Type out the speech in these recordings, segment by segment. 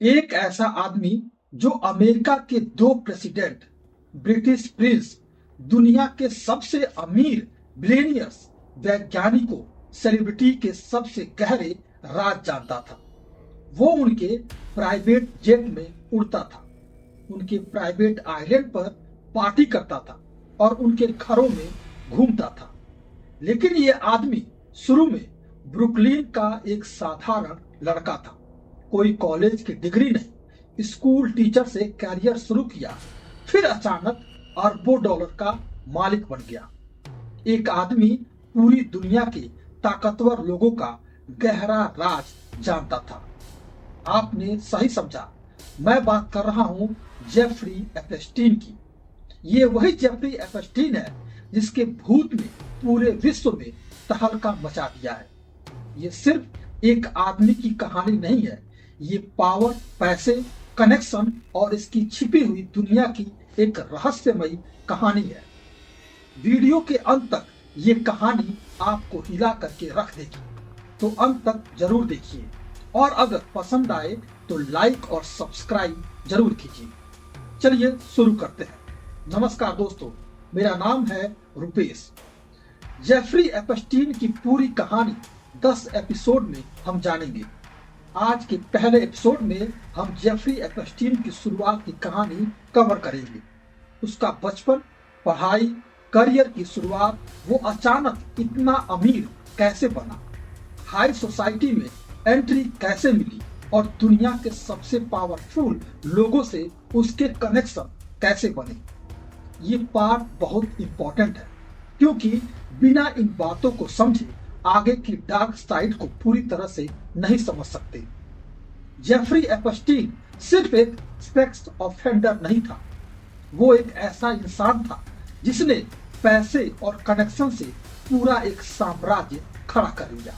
एक ऐसा आदमी जो अमेरिका के 2 प्रेसिडेंट, ब्रिटिश प्रिंस, दुनिया के सबसे अमीर बिलियनियर्स, वैज्ञानिकों, सेलिब्रिटी के सबसे गहरे राज जानता था। वो उनके प्राइवेट जेट में उड़ता था, उनके प्राइवेट आइलैंड पर पार्टी करता था और उनके घरों में घूमता था। लेकिन ये आदमी शुरू में ब्रुकलिन का एक साधारण लड़का था। कोई कॉलेज की डिग्री नहीं, स्कूल टीचर से कैरियर शुरू किया, फिर अचानक अरबों डॉलर का मालिक बन गया। एक आदमी पूरी दुनिया के ताकतवर लोगों का गहरा राज जानता था। आपने सही समझा, मैं बात कर रहा हूं जेफरी एपस्टीन की। ये वही जेफरी एपस्टीन है जिसके भूत ने पूरे विश्व में तहलका मचा दिया है। ये सिर्फ एक आदमी की कहानी नहीं है, ये पावर, पैसे, कनेक्शन और इसकी छिपी हुई दुनिया की एक रहस्यमयी कहानी है। वीडियो के अंत तक ये कहानी आपको हिला करके रख देगी, तो अंत तक जरूर देखिए और अगर पसंद आए तो लाइक और सब्सक्राइब जरूर कीजिए। चलिए शुरू करते हैं। नमस्कार दोस्तों, मेरा नाम है रुपेश। जेफरी एपस्टीन की पूरी कहानी 10 एपिसोड में हम जानेंगे। आज के पहले एपिसोड में हम जेफरी एपस्टीन की शुरुआत की कहानी कवर करेंगे। उसका बचपन, पढ़ाई, करियर की शुरुआत, वो अचानक इतना अमीर कैसे बना, हाई सोसाइटी में एंट्री कैसे मिली और दुनिया के सबसे पावरफुल लोगों से उसके कनेक्शन कैसे बने। ये पार्ट बहुत इंपॉर्टेंट है क्योंकि बिना इन बातों को समझे आगे की डार्क साइड को पूरी तरह से नहीं समझ सकते। जेफरी एपस्टीन सिर्फ एक सेक्स ऑफेंडर नहीं था, वो एक ऐसा इंसान था जिसने पैसे और कनेक्शन से पूरा एक साम्राज्य खड़ा कर लिया।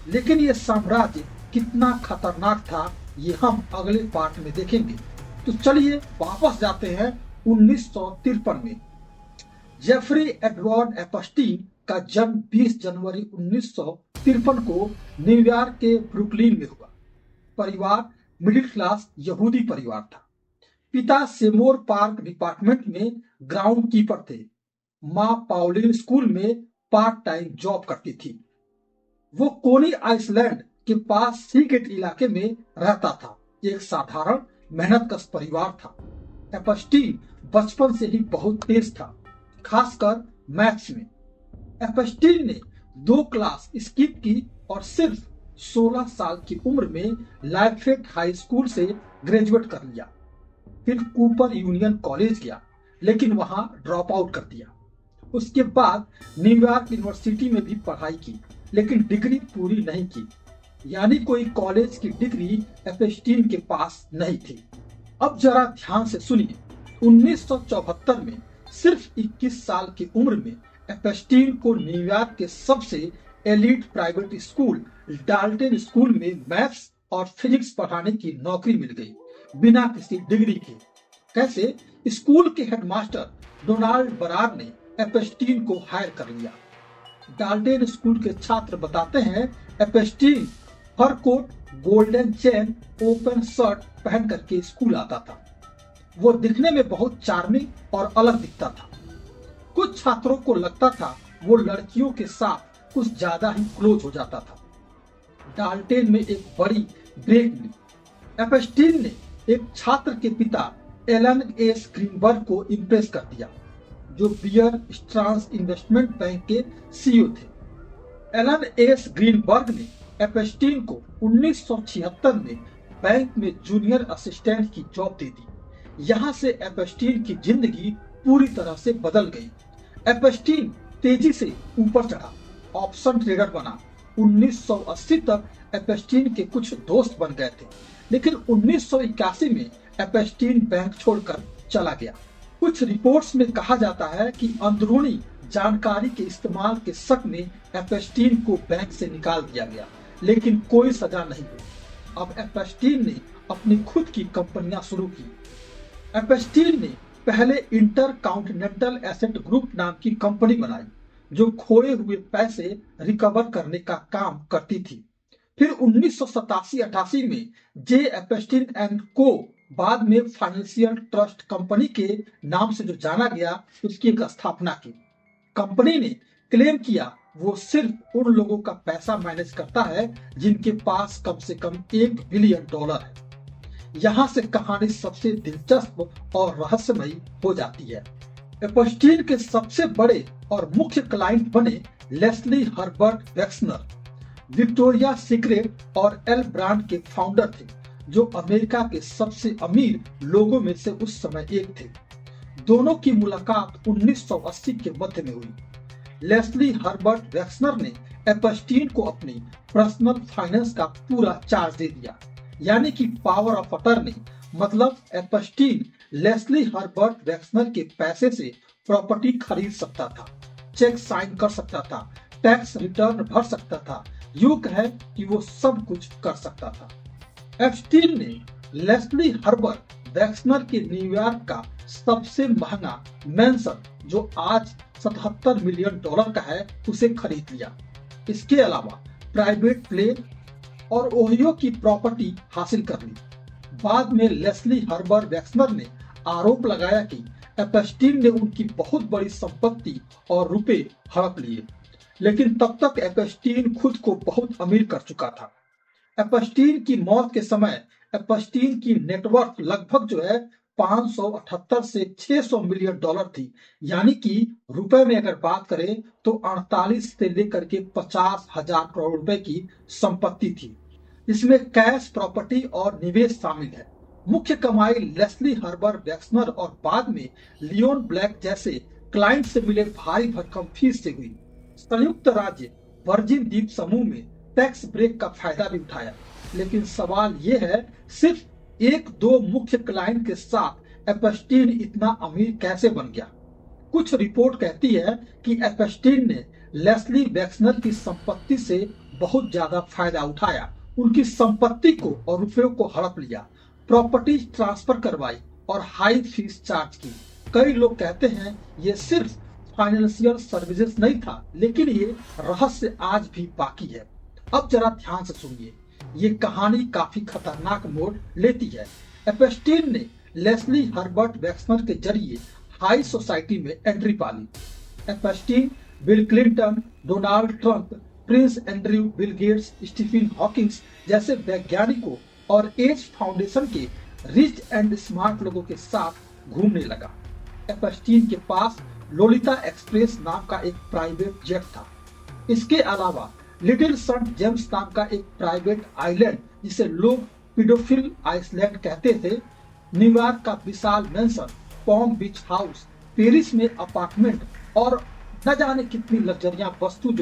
लेकिन ये साम्राज्य कितना खतरनाक था ये हम अगले पार्ट में देखेंगे। तो चलिए वापस जाते हैं 1953 में। जेफरी एडवर्ड एपस्टीन का जन्म 20 जनवरी 1953 को न्यूयॉर्क के ब्रुकलिन में हुआ। परिवार मिडिल क्लास यहूदी परिवार था। पिता सेमोर पार्क डिपार्टमेंट में ग्राउंड कीपर थे। माँ पाउलिन स्कूल में पार्ट टाइम जॉब करती थी। वो कोनी आइसलैंड के पास सीगेट इलाके में रहता था। एक साधारण मेहनतकश परिवार था। एपस्टीन बचपन से ही बहुत तेज था, खासकर मैथ्स में। एपस्टीन ने 2 क्लास स्किप की और सिर्फ 16 साल की उम्र में लाइफेट हाई स्कूल से ग्रेजुएट कर लिया। फिर कूपर यूनियन कॉलेज गया, लेकिन वहां ड्रॉप आउट कर दिया। उसके बाद न्यूयॉर्क यूनिवर्सिटी में भी पढ़ाई की, लेकिन डिग्री पूरी नहीं की। यानी कोई कॉलेज की डिग्री एपस्टीन के पास नहीं थी। अब जरा ध्यान से सुनिए। 1974 में सिर्फ 21 साल की उम्र में एपस्टीन को न्यूयॉर्क के सबसे elite private school Dalton school में मैथ्स और फिजिक्स पढ़ाने की नौकरी मिल गई, बिना किसी डिग्री के। कैसे? स्कूल के हेडमास्टर डोनाल्ड बरार ने एपस्टीन को हायर कर लिया। डाल्टन स्कूल के छात्र बताते हैं Epstein fur coat, golden chain, open shirt पहन करके स्कूल आता था। वो दिखने में बहुत चार्मिंग और अलग दिखता था। कुछ छात्रों को लगता था वो लड़कियों के साथ कुछ ज्यादा ही क्लोज हो जाता था। डाल्टन में एक बड़ी ब्रेक मिली। एपस्टीन ने एक छात्र के पिता एलन एस ग्रीनबर्ग को इम्प्रेस कर दिया, जो बियर स्ट्रांस इन्वेस्टमेंट बैंक के सीईओ थे। एलन एस ग्रीनबर्ग ने एपस्टीन को 1976 में बैंक में जूनियर असिस्टेंट की जॉब दे दी। यहाँ से एपस्टीन की जिंदगी पूरी तरह से बदल गई। एपस्टीन तेजी से ऊपर चढ़ा, ऑप्शन ट्रेडर बना। 1980 तक एपस्टीन के कुछ दोस्त बन गए थे, लेकिन 1981 में एपस्टीन बैंक छोड़कर चला गया। कुछ रिपोर्ट्स में कहा जाता है कि अंदरूनी जानकारी के इस्तेमाल के शक में एपस्टीन को बैंक से निकाल दिया गया, लेकिन कोई सजा नहीं हुई। अब एपस्टीन ने अपनी खुद की कंपनियां शुरू की। एपस्टीन ने पहले इंटर कॉन्टिनेंटल एसेट ग्रुप नाम की कंपनी बनाई, जो खोए हुए पैसे रिकवर करने का काम करती थी। फिर 1987-88 में जे एपस्टीन एंड को, बाद में फाइनेंशियल ट्रस्ट कंपनी के नाम से जो जाना गया, उसकी एक स्थापना की। कंपनी ने क्लेम किया वो सिर्फ उन लोगों का पैसा मैनेज करता है जिनके पास कम से कम $1 बिलियन है। यहाँ से कहानी सबसे दिलचस्प और रहस्यमयी हो जाती है। एपस्टीन के सबसे बड़े और मुख्य क्लाइंट बने लेस्ली हर्बर्ट वेक्सनर, विक्टोरिया सीक्रेट और एल ब्रांड के फाउंडर थे, जो अमेरिका के सबसे अमीर लोगों में से उस समय एक थे। दोनों की मुलाकात 1980 के मध्य में हुई। लेस्ली हर्बर्ट वेक्सनर ने एपस्टीन को अपनी पर्सनल फाइनेंस का पूरा चार्ज दे दिया, यानी कि पावर ऑफ अटर्नी। मतलब एपस्टीन लेस्ली हर्बर्ट वेक्सनर के पैसे से प्रॉपर्टी खरीद सकता था, चेक साइन कर सकता था, टैक्स रिटर्न भर सकता था, यूं कहे कि वो सब कुछ कर सकता था। एप्स्टीन ने लेस्ली हर्बर्ट वेक्सनर के न्यूयॉर्क का सबसे महंगा मैंसन, जो आज $77 मिलियन का है, उसे खरीद लिया। इसके अलावा प्राइवेट प्लेन और ओहियो की प्रॉपर्टी हासिल कर ली। बाद में लेस्ली हर्बर्ट वेक्सनर ने आरोप लगाया कि एपस्टीन ने उनकी बहुत बड़ी संपत्ति और रुपए हड़प लिए, लेकिन तब तक एपस्टीन खुद को बहुत अमीर कर चुका था। एपस्टीन की मौत के समय एपस्टीन की नेटवर्थ लगभग 578 से $600 मिलियन थी, यानी कि रुपए में अगर बात करें तो 48 से लेकर के 50,000 करोड़ रुपए की संपत्ति थी। इसमें कैश, प्रॉपर्टी और निवेश शामिल है। मुख्य कमाई लेस्ली हर्बर्ट वेक्सनर और बाद में लियोन ब्लैक जैसे क्लाइंट से मिले भारी भरकम फीस से हुई। संयुक्त राज्य वर्जिन द्वीप समूह में टैक्स ब्रेक का फायदा भी उठाया, लेकिन सवाल ये है, सिर्फ एक दो मुख्य क्लाइंट के साथ एपस्टीन इतना अमीर कैसे बन गया? कुछ रिपोर्ट कहती है कि एपस्टीन ने लेस्ली वेक्सनर की संपत्ति से बहुत ज्यादा फायदा उठाया, उनकी संपत्ति को और रुपयों को हड़प लिया, प्रॉपर्टी ट्रांसफर करवाई और हाई फीस चार्ज की। कई लोग कहते हैं ये सिर्फ फाइनेंशियल सर्विसेज नहीं था, लेकिन ये रहस्य आज भी बाकी है। अब जरा ध्यान से सुनिए, ये कहानी काफी खतरनाक मोड़ लेती है। एपस्टीन ने लेस्ली हर्बर्ट वेक्सनर के जरिए हाई सोसाइटी में एंट्री पाली। Epstein Bill Clinton, Donald Trump, Prince Andrew, Bill Gates, Stephen Hawkins जैसे वैज्ञानिकों और एज फाउंडेशन के रिच एंड स्मार्ट लोगों के साथ घूमने लगा। एपस्टीन के पास लोलिता एक्सप्रेस नाम का एक प्राइवेट जेट था। इसके अलावा लिटिल सेंट जेम्स नाम का एक प्राइवेट आइलैंड, जिसे लोग पीडोफिल आइसलैंड कहते थे, न्यूयॉर्क का विशाल मैंसन, पॉम बीच हाउस, पेरिस में अपार्टमेंट और न जाने कितनी लग्जरियां वस्तु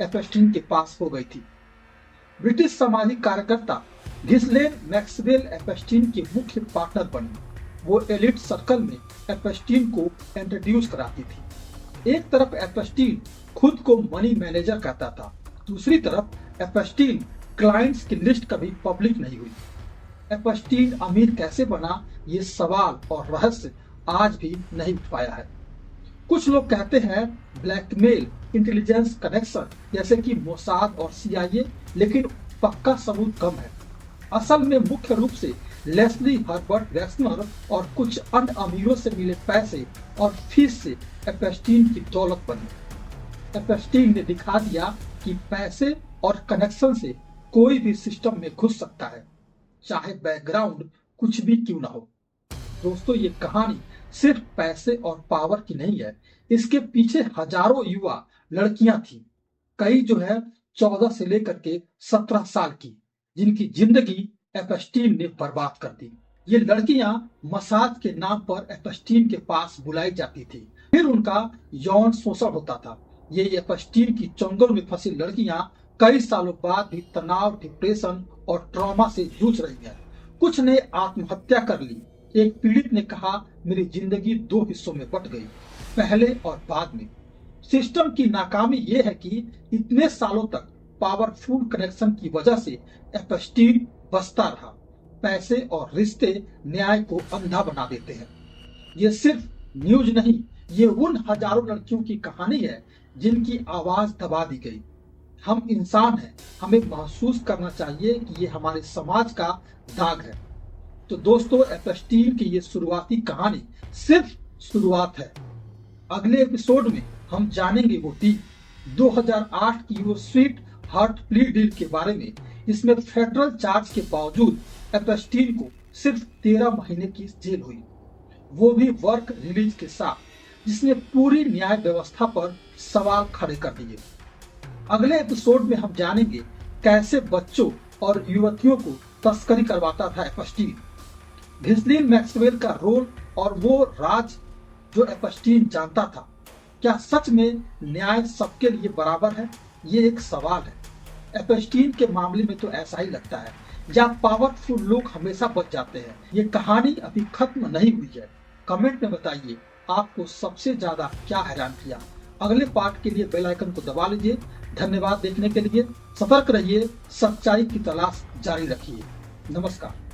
एपस्टीन के पास हो गई थी। ब्रिटिश सामाजिक कार्यकर्ता घिस्लेन मैक्सवेल एपस्टीन की मुख्य पार्टनर बनी। वो एलिट सर्कल में एपस्टीन को इंट्रोड्यूस कराती थी। एक तरफ एपस्टीन खुद को मनी मैनेजर कहता था, दूसरी तरफ एपस्टीन क्लाइंट्स की लिस्ट कभी पब्लिक नहीं हुई। एपस्टीन अमीर कैसे बना, ये सवाल और रहस्य आज भी नहीं उठ पाया है। कुछ लोग कहते हैं ब्लैकमेल, इंटेलिजेंस कनेक्शन जैसे कि मोसाद और CIA, लेकिन पक्का सबूत कम है। असल में मुख्य रूप से लेस्ली हर्बर्ट वेक्सनर और कुछ अन्य अमीरों से मिले पैसे और फीस से एपस्टीन की दौलत बनी। एपस्टीन ने दिखा दिया कि पैसे और कनेक्शन से कोई भी सिस्टम में घुस सकता है, चाहे बैकग्राउंड कुछ भी क्यों ना हो। दोस्तों, ये कहानी सिर्फ पैसे और पावर की नहीं है, इसके पीछे हजारों युवा लड़कियां थी, कई 14 से लेकर के 17 साल की, जिनकी जिंदगी एपस्टीन ने बर्बाद कर दी। ये लड़कियां मसाज के नाम पर एपस्टीन के पास बुलाई जाती थी, फिर उनका यौन शोषण होता था। ये एपस्टीन की चंगुल में फंसी लड़कियां कई सालों बाद भी तनाव, डिप्रेशन और ट्रॉमा से जूझ रही हैं। कुछ ने आत्महत्या कर ली। एक पीड़ित ने कहा, मेरी जिंदगी 2 हिस्सों में बट गई, पहले और बाद में। सिस्टम की नाकामी यह है कि इतने सालों तक पावरफुल कनेक्शन की वजह से एपस्टीन बचता रहा। पैसे और रिश्ते न्याय को अंधा बना देते हैं। ये सिर्फ न्यूज नहीं, ये उन हजारों लड़कियों की कहानी है जिनकी आवाज दबा दी गई, हम इंसान हैं, हमें महसूस करना चाहिए कि ये हमारे समाज का दाग है। तो दोस्तों, एपस्टीन की ये शुरुआती कहानी सिर्फ शुरुआत है। अगले एपिसोड में हम जानेंगे वो डील 2008 की वो स्वीट हार्ट प्ली डील के बारे में। इसमें फेडरल चार्ज के बावजूद एपस्टीन को सिर्फ 13 महीने की जेल हुई, वो भी वर्क रिलीज के साथ, जिसने पूरी न्याय व्यवस्था पर सवाल खड़े कर दिए। अगले एपिसोड में हम जानेंगे कैसे बच्चों और युवतियों को तस्करी करवाता था एपस्टीन, घिस्लीन मैक्सवेल का रोल और वो राज जो एपस्टीन जानता था। क्या सच में न्याय सबके लिए बराबर है? ये एक सवाल है। एपस्टीन के मामले में तो ऐसा ही लगता है, या पावरफुल लोग हमेशा बच जाते हैं। ये कहानी अभी खत्म नहीं हुई है। कमेंट में बताइए आपको सबसे ज्यादा क्या हैरान किया। अगले पार्ट के लिए बेल आइकन को दबा लीजिए। धन्यवाद देखने के लिए। सतर्क रहिए, सच्चाई की तलाश जारी रखिए। नमस्कार।